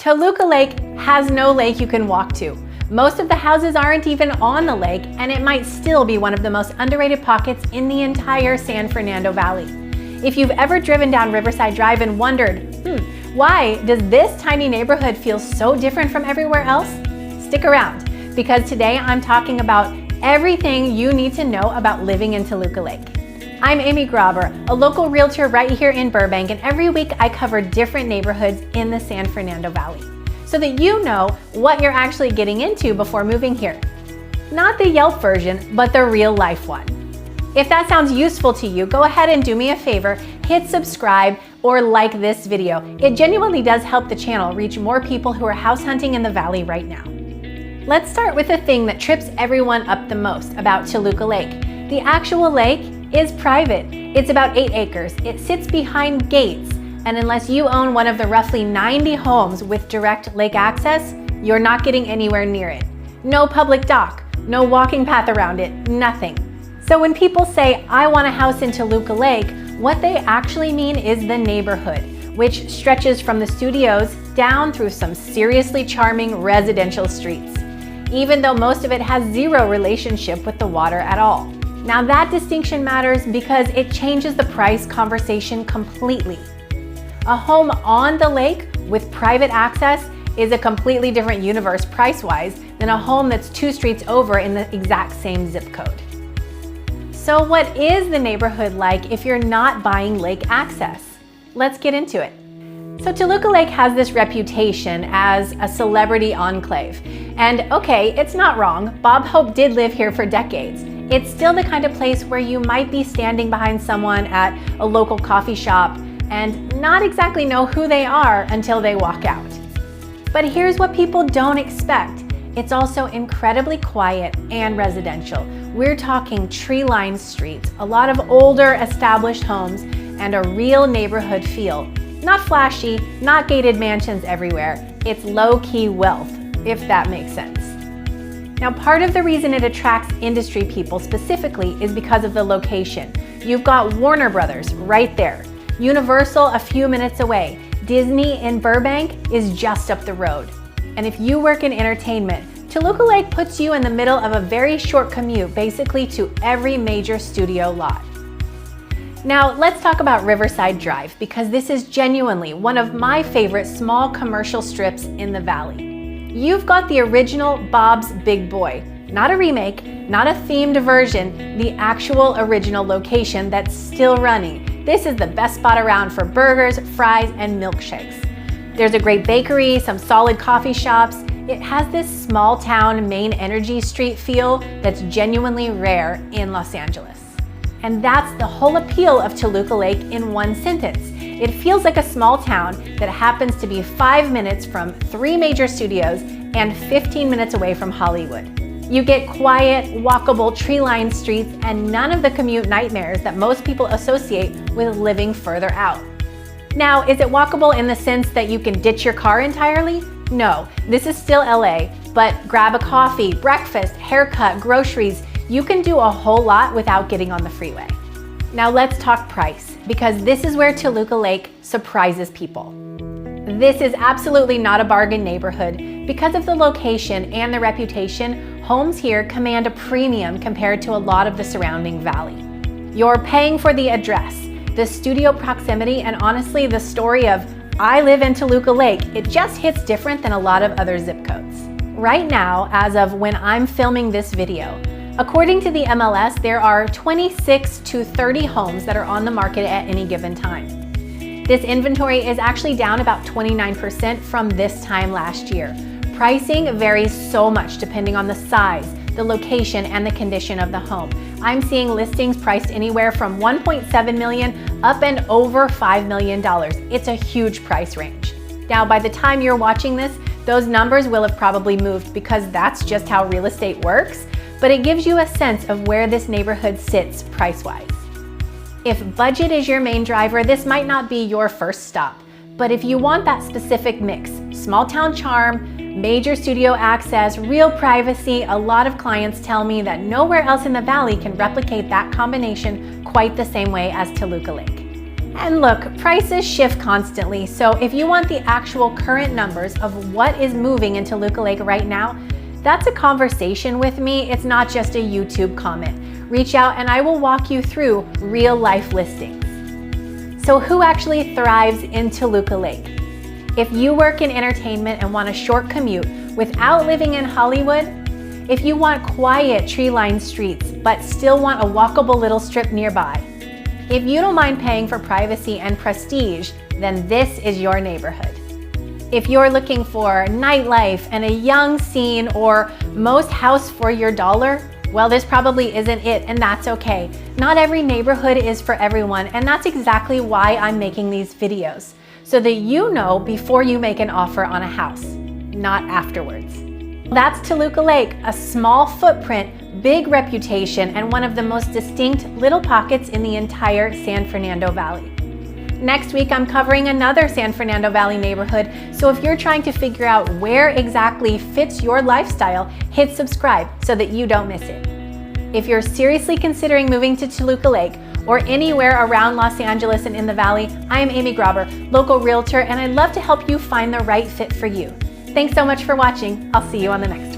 Toluca Lake has no lake you can walk to. Most of the houses aren't even on the lake, and it might still be one of the most underrated pockets in the entire San Fernando Valley. If you've ever driven down Riverside Drive and wondered, why does this tiny neighborhood feel so different from everywhere else? Stick around, because today I'm talking about everything you need to know about living in Toluca Lake. I'm amygrabher, a local realtor right here in Burbank, and every week I cover different neighborhoods in the San Fernando Valley, so that you know what you're actually getting into before moving here. Not the Yelp version, but the real life one. If that sounds useful to you, go ahead and do me a favor, hit subscribe or like this video. It genuinely does help the channel reach more people who are house hunting in the valley right now. Let's start with the thing that trips everyone up the most about Toluca Lake. The actual lake is private. It's about 8 acres. It sits behind gates, and unless you own one of the roughly 90 homes with direct lake access, you're not getting anywhere near it. No public dock, no walking path around it, nothing. So when people say, I want a house in Toluca Lake, what they actually mean is the neighborhood, which stretches from the studios down through some seriously charming residential streets, even though most of it has zero relationship with the water at all. Now that distinction matters because it changes the price conversation completely. A home on the lake with private access is a completely different universe price-wise than a home that's 2 streets over in the exact same zip code. So what is the neighborhood like if you're not buying lake access? Let's get into it. So Toluca Lake has this reputation as a celebrity enclave. And okay, it's not wrong. Bob Hope did live here for decades. It's still the kind of place where you might be standing behind someone at a local coffee shop and not exactly know who they are until they walk out. But here's what people don't expect. It's also incredibly quiet and residential. We're talking tree-lined streets, a lot of older established homes, and a real neighborhood feel. Not flashy, not gated mansions everywhere. It's low-key wealth, if that makes sense. Now, part of the reason it attracts industry people specifically is because of the location. You've got Warner Brothers right there, Universal a few minutes away, Disney in Burbank is just up the road. And if you work in entertainment, Toluca Lake puts you in the middle of a very short commute basically to every major studio lot. Now let's talk about Riverside Drive, because this is genuinely one of my favorite small commercial strips in the valley. You've got the original Bob's Big Boy, not a remake, not a themed version, the actual original location that's still running. This is the best spot around for burgers, fries, and milkshakes. There's a great bakery, some solid coffee shops. It has this small town main energy street feel that's genuinely rare in Los Angeles. And that's the whole appeal of Toluca Lake in one sentence. It feels like a small town that happens to be 5 minutes from 3 major studios and 15 minutes away from Hollywood. You get quiet, walkable, tree-lined streets and none of the commute nightmares that most people associate with living further out. Now, is it walkable in the sense that you can ditch your car entirely? No, this is still LA, but grab a coffee, breakfast, haircut, groceries, you can do a whole lot without getting on the freeway. Now let's talk price, because this is where Toluca Lake surprises people. This is absolutely not a bargain neighborhood. Because of the location and the reputation, homes here command a premium compared to a lot of the surrounding valley. You're paying for the address, the studio proximity, and honestly the story of, I live in Toluca Lake. It just hits different than a lot of other zip codes. Right now, as of when I'm filming this video, according to the MLS, there are 26 to 30 homes that are on the market at any given time. This inventory is actually down about 29% from this time last year. Pricing varies so much depending on the size, the location, and the condition of the home. I'm seeing listings priced anywhere from $1.7 million up and over $5 million. It's a huge price range. Now, by the time you're watching this, those numbers will have probably moved because that's just how real estate works, but it gives you a sense of where this neighborhood sits price-wise. If budget is your main driver, this might not be your first stop, but if you want that specific mix, small town charm, major studio access, real privacy, a lot of clients tell me that nowhere else in the valley can replicate that combination quite the same way as Toluca Lake. And look, prices shift constantly, so if you want the actual current numbers of what is moving in Toluca Lake right now, that's a conversation with me. It's not just a YouTube comment. Reach out and I will walk you through real life listings. So who actually thrives in Toluca Lake? If you work in entertainment and want a short commute without living in Hollywood, if you want quiet tree-lined streets but still want a walkable little strip nearby, if you don't mind paying for privacy and prestige, then this is your neighborhood. If you're looking for nightlife and a young scene or most house for your dollar, well, this probably isn't it, and that's okay. Not every neighborhood is for everyone, and that's exactly why I'm making these videos, so that you know before you make an offer on a house, not afterwards. That's Toluca Lake, a small footprint, big reputation, and one of the most distinct little pockets in the entire San Fernando Valley. Next week, I'm covering another San Fernando Valley neighborhood, so if you're trying to figure out where exactly fits your lifestyle, hit subscribe so that you don't miss it. If you're seriously considering moving to Toluca Lake or anywhere around Los Angeles and in the Valley, I am amygrabher, local realtor, and I'd love to help you find the right fit for you. Thanks so much for watching. I'll see you on the next one.